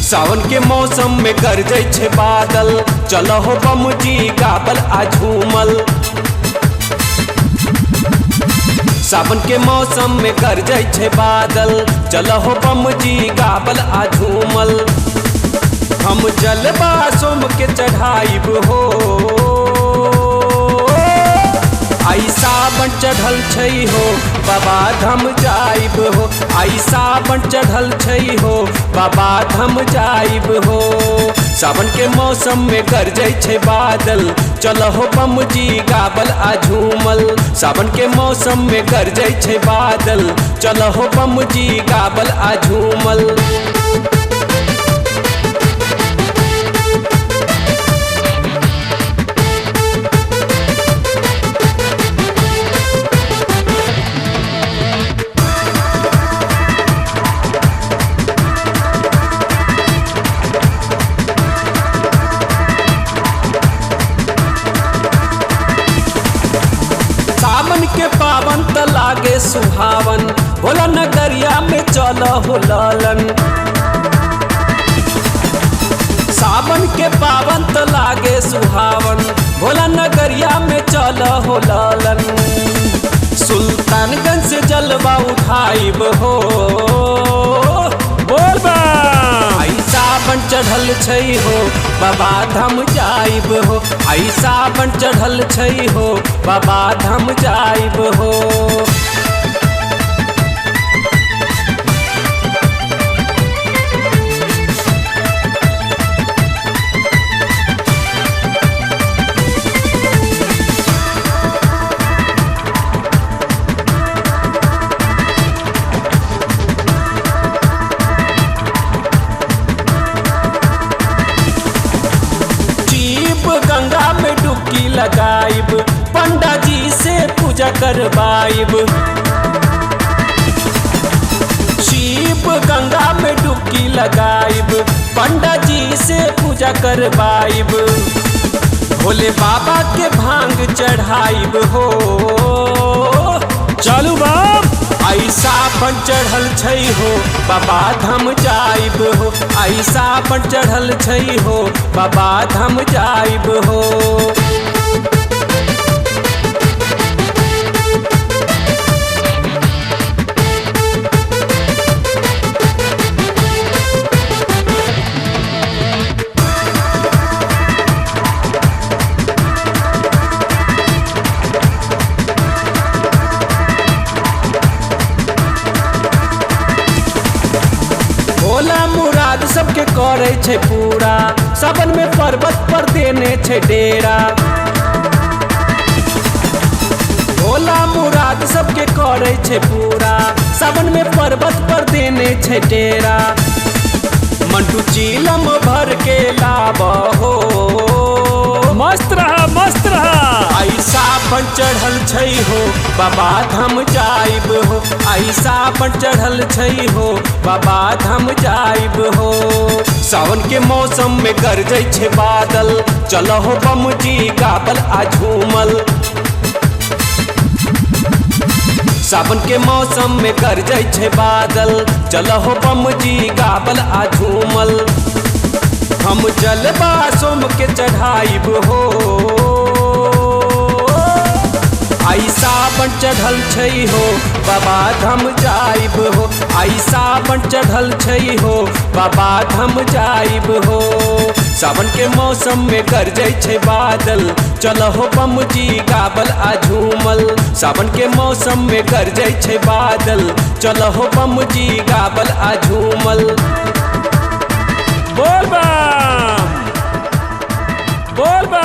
सावन के मौसम में गरजै छे बादल, चलो हो बमजी गाबल आ झूमल। सावन के मौसम में गरजै छे बादल, चलो हो बमजी गाबल आ झूमल। हम जलवा सोम के चढ़ाइब हो, आई सावन चढ़ल छै हो, बाबा धाम जाइब हो। आई सावन चढ़ल छै हो, बाबा धाम जाइब हो। सावन के मौसम में गरजै छे बादल, चलो हो बमजी गाबल आ झूमल। सावन के मौसम में गरजै छे बादल, चलो हो बमजी गाबल आ झूमल। सावन के पावन त लागे सुहावन, भोला नगरिया में चलो हो लालन। सावन के पावन त लागे सुहावन, भोला नगरिया में चलो हो लालन। सुल्तानगंज से जलवा उठाइब हो, बोल बा। आई सावन चढ़ल छै हो, बाबा धाम जाइब हो। आई सावन चढ़ल छै हो, बाबा धाम जाइब हो। गंगा में डुबकी लगाइब, पंडा जी से पूजा करवाइब। शिव गंगा में डुबकी लगाइब, पंडा जी से पूजा करवाइब। भोले बाबा के भांग चढ़ाइब हो, चलू बाप। आई सावन चढ़ल छै हो, बाबा धाम जाइब हो। आई सावन चढ़ल छै हो, बाबा धाम जाइब हो। भोला मुराद सबके करे छे पूरा, सावन में पर्वत पर देने छे डेरा। भोला मुराद सबके करे छे पूरा, सावन में पर्वत पर देने छे डेरा। मंटू चीलम भर के लाब हो, मस्त रहा मस्त रहा। आई सावन चढ़ल छै हो, बाबा धाम जाइब हो। आई सावन चढ़ल छै हो, बाबा धाम जाइब हो। सावन के मौसम में गरजै छे बादल, चलो हो बमजी गाबल आ झूमल। सावन के मौसम में गरजै छे बादल, चलो हो बमजी गाबल आ झूमल। हम जलवा सोम के चढ़ाइब हो, आई सावन चढ़ल छै हो, बाबा धाम जाइब हो। आई सावन चढ़ल छै हो, बाबा धाम जाइब हो। सावन के मौसम में गरजै छे बादल, चलो हो बमजी गाबल आ झूमल। सावन के मौसम में गरजै छे बादल, चलो हो बमजी गाबल आ झूमल। बोल बा बोल बा।